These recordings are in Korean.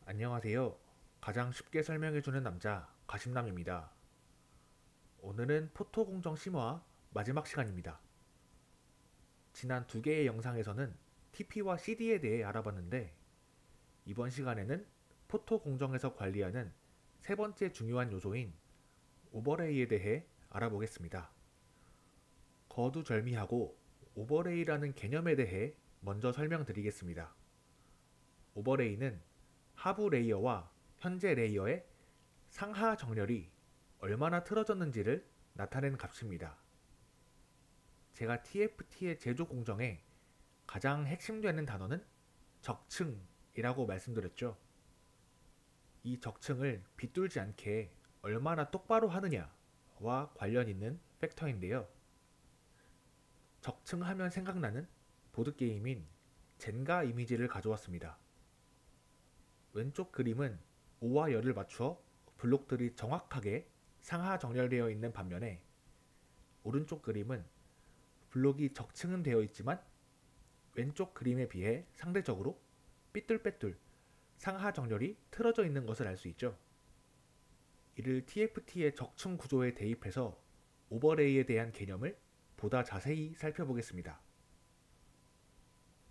안녕하세요. 가장 쉽게 설명해주는 남자 가심남입니다. 오늘은 포토 공정 심화 마지막 시간입니다. 지난 두 개의 영상에서는 TP와 CD에 대해 알아봤는데 이번 시간에는 포토 공정에서 관리하는 세 번째 중요한 요소인 오버레이에 대해 알아보겠습니다. 거두절미하고 오버레이라는 개념에 대해 먼저 설명드리겠습니다. 오버레이는 하부 레이어와 현재 레이어의 상하 정렬이 얼마나 틀어졌는지를 나타낸 값입니다. 제가 TFT의 제조 공정에 가장 핵심되는 단어는 적층이라고 말씀드렸죠. 이 적층을 비뚤지 않게 얼마나 똑바로 하느냐와 관련 있는 팩터인데요. 적층하면 생각나는 보드게임인 젠가 이미지를 가져왔습니다. 왼쪽 그림은 오와 열을 맞추어 블록들이 정확하게 상하 정렬되어 있는 반면에 오른쪽 그림은 블록이 적층은 되어 있지만 왼쪽 그림에 비해 상대적으로 삐뚤빼뚤 상하 정렬이 틀어져 있는 것을 알 수 있죠. 이를 TFT의 적층 구조에 대입해서 오버레이에 대한 개념을 보다 자세히 살펴보겠습니다.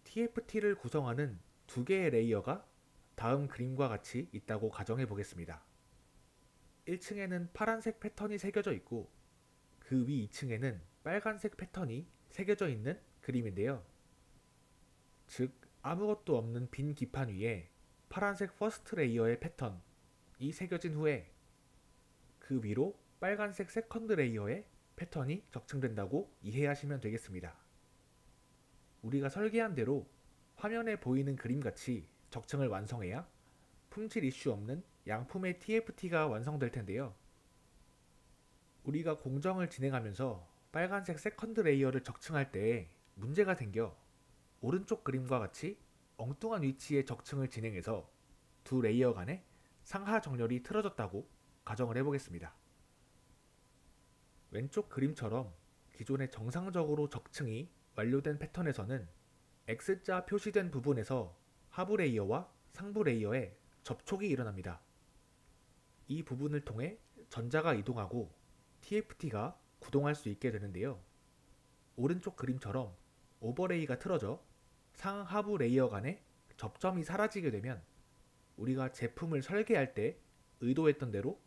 TFT를 구성하는 두 개의 레이어가 다음 그림과 같이 있다고 가정해 보겠습니다. 1층에는 파란색 패턴이 새겨져 있고 그 위 2층에는 빨간색 패턴이 새겨져 있는 그림인데요. 즉 아무것도 없는 빈 기판 위에 파란색 퍼스트 레이어의 패턴이 새겨진 후에 그 위로 빨간색 세컨드 레이어의 패턴이 적층된다고 이해하시면 되겠습니다. 우리가 설계한 대로 화면에 보이는 그림같이 적층을 완성해야 품질 이슈 없는 양품의 TFT가 완성될 텐데요. 우리가 공정을 진행하면서 빨간색 세컨드 레이어를 적층할 때 문제가 생겨 오른쪽 그림과 같이 엉뚱한 위치의 적층을 진행해서 두 레이어 간의 상하 정렬이 틀어졌다고 가정을 해보겠습니다. 왼쪽 그림처럼 기존의 정상적으로 적층이 완료된 패턴에서는 X자 표시된 부분에서 하부 레이어와 상부 레이어에 접촉이 일어납니다. 이 부분을 통해 전자가 이동하고 TFT가 구동할 수 있게 되는데요. 오른쪽 그림처럼 오버레이가 틀어져 상하부 레이어 간의 접점이 사라지게 되면 우리가 제품을 설계할 때 의도했던 대로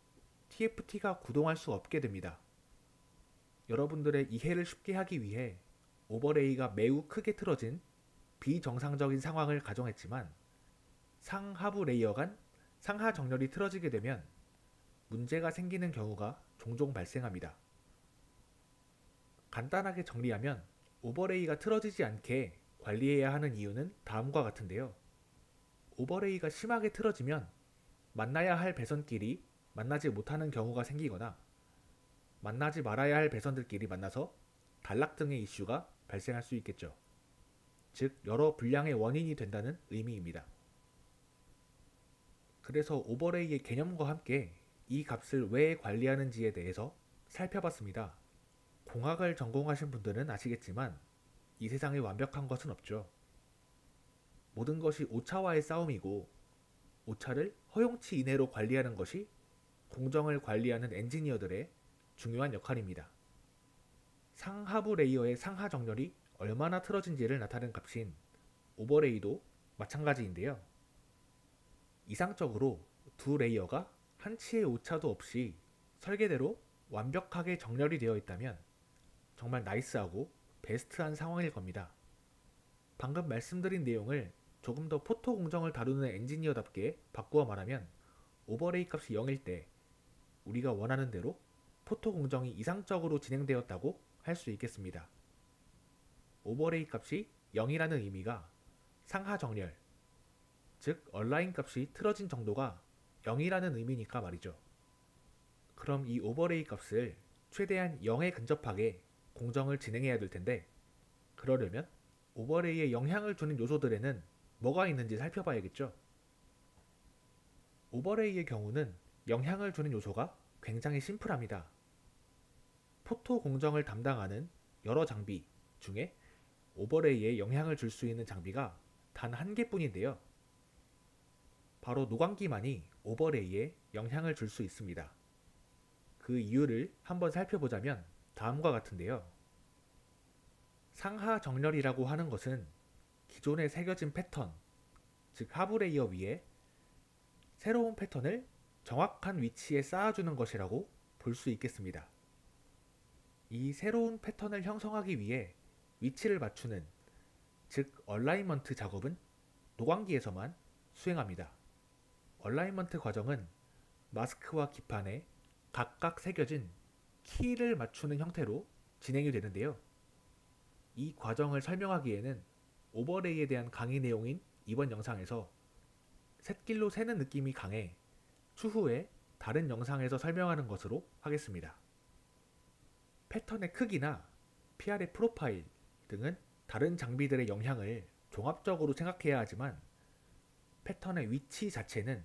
TFT가 구동할 수 없게 됩니다. 여러분들의 이해를 쉽게 하기 위해 오버레이가 매우 크게 틀어진 비정상적인 상황을 가정했지만 상하부 레이어 간 상하 정렬이 틀어지게 되면 문제가 생기는 경우가 종종 발생합니다. 간단하게 정리하면 오버레이가 틀어지지 않게 관리해야 하는 이유는 다음과 같은데요. 오버레이가 심하게 틀어지면 만나야 할 배선끼리 만나지 못하는 경우가 생기거나 만나지 말아야 할 배선들끼리 만나서 단락 등의 이슈가 발생할 수 있겠죠. 즉 여러 불량의 원인이 된다는 의미입니다. 그래서 오버레이의 개념과 함께 이 값을 왜 관리하는지에 대해서 살펴봤습니다. 공학을 전공하신 분들은 아시겠지만 이 세상에 완벽한 것은 없죠. 모든 것이 오차와의 싸움이고 오차를 허용치 이내로 관리하는 것이 공정을 관리하는 엔지니어들의 중요한 역할입니다. 상하부 레이어의 상하 정렬이 얼마나 틀어진지를 나타낸 값인 오버레이도 마찬가지인데요. 이상적으로 두 레이어가 한치의 오차도 없이 설계대로 완벽하게 정렬이 되어 있다면 정말 나이스하고 베스트한 상황일 겁니다. 방금 말씀드린 내용을 조금 더 포토 공정을 다루는 엔지니어답게 바꾸어 말하면 오버레이 값이 0일 때 우리가 원하는 대로 포토 공정이 이상적으로 진행되었다고 할 수 있겠습니다. 오버레이 값이 0이라는 의미가 상하 정렬, 즉 얼라인 값이 틀어진 정도가 0이라는 의미니까 말이죠. 그럼 이 오버레이 값을 최대한 0에 근접하게 공정을 진행해야 될 텐데 그러려면 오버레이에 영향을 주는 요소들에는 뭐가 있는지 살펴봐야겠죠. 오버레이의 경우는 영향을 주는 요소가 굉장히 심플합니다. 포토 공정을 담당하는 여러 장비 중에 오버레이에 영향을 줄 수 있는 장비가 단 한 개뿐인데요. 바로 노광기만이 오버레이에 영향을 줄 수 있습니다. 그 이유를 한번 살펴보자면 다음과 같은데요. 상하 정렬이라고 하는 것은 기존에 새겨진 패턴, 즉 하부 레이어 위에 새로운 패턴을 정확한 위치에 쌓아주는 것이라고 볼 수 있겠습니다. 이 새로운 패턴을 형성하기 위해 위치를 맞추는, 즉 얼라이먼트 작업은 노광기에서만 수행합니다. 얼라이먼트 과정은 마스크와 기판에 각각 새겨진 키를 맞추는 형태로 진행이 되는데요. 이 과정을 설명하기에는 오버레이에 대한 강의 내용인 이번 영상에서 샛길로 새는 느낌이 강해 추후에 다른 영상에서 설명하는 것으로 하겠습니다. 패턴의 크기나 PR의 프로파일 등은 다른 장비들의 영향을 종합적으로 생각해야 하지만 패턴의 위치 자체는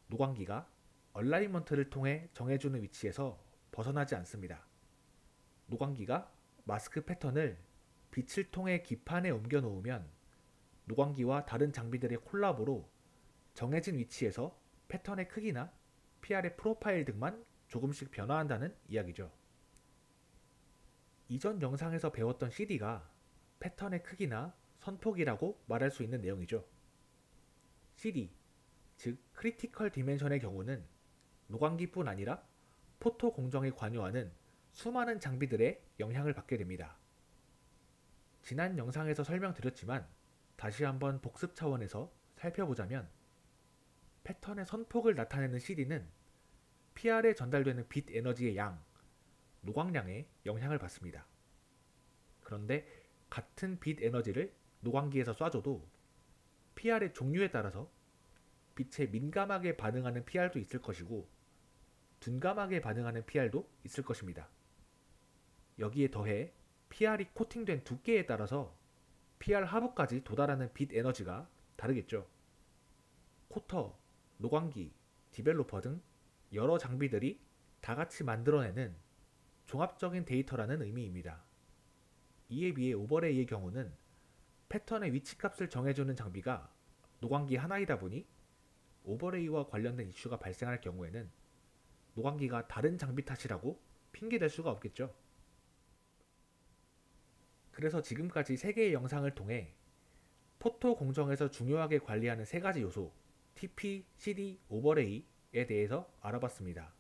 노광기가 얼라이먼트를 통해 정해주는 위치에서 벗어나지 않습니다. 노광기가 마스크 패턴을 빛을 통해 기판에 옮겨 놓으면 노광기와 다른 장비들의 콜라보로 정해진 위치에서 패턴의 크기나 PR의 프로파일 등만 조금씩 변화한다는 이야기죠. 이전 영상에서 배웠던 CD가 패턴의 크기나 선폭이라고 말할 수 있는 내용이죠. CD, 즉 크리티컬 디멘션의 경우는 노광기뿐 아니라 포토 공정에 관여하는 수많은 장비들의 영향을 받게 됩니다. 지난 영상에서 설명드렸지만 다시 한번 복습 차원에서 살펴보자면 패턴의 선폭을 나타내는 CD는 PR에 전달되는 빛 에너지의 양, 노광량에 영향을 받습니다. 그런데 같은 빛 에너지를 노광기에서 쏴줘도 PR의 종류에 따라서 빛에 민감하게 반응하는 PR도 있을 것이고 둔감하게 반응하는 PR도 있을 것입니다. 여기에 더해 PR이 코팅된 두께에 따라서 PR 하부까지 도달하는 빛 에너지가 다르겠죠. 코터, 노광기, 디벨로퍼 등 여러 장비들이 다 같이 만들어내는 종합적인 데이터라는 의미입니다. 이에 비해 오버레이의 경우는 패턴의 위치값을 정해주는 장비가 노광기 하나이다 보니 오버레이와 관련된 이슈가 발생할 경우에는 노광기가 다른 장비 탓이라고 핑계댈 수가 없겠죠. 그래서 지금까지 3개의 영상을 통해 포토 공정에서 중요하게 관리하는 3가지 요소 TP, CD, 오버레이에 대해서 알아봤습니다.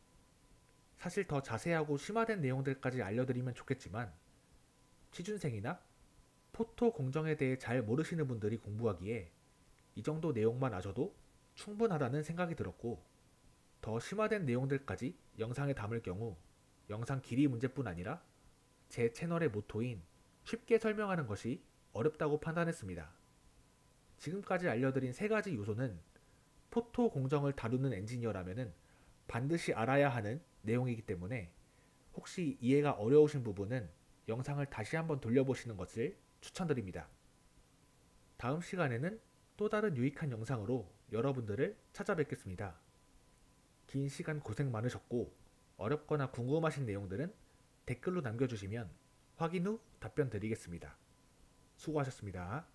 사실 더 자세하고 심화된 내용들까지 알려드리면 좋겠지만 취준생이나 포토 공정에 대해 잘 모르시는 분들이 공부하기에 이 정도 내용만 아셔도 충분하다는 생각이 들었고 더 심화된 내용들까지 영상에 담을 경우 영상 길이 문제뿐 아니라 제 채널의 모토인 쉽게 설명하는 것이 어렵다고 판단했습니다. 지금까지 알려드린 3가지 요소는 포토 공정을 다루는 엔지니어라면 반드시 알아야 하는 내용이기 때문에 혹시 이해가 어려우신 부분은 영상을 다시 한번 돌려보시는 것을 추천드립니다. 다음 시간에는 또 다른 유익한 영상으로 여러분들을 찾아뵙겠습니다. 긴 시간 고생 많으셨고 어렵거나 궁금하신 내용들은 댓글로 남겨주시면 확인 후 답변 드리겠습니다. 수고하셨습니다.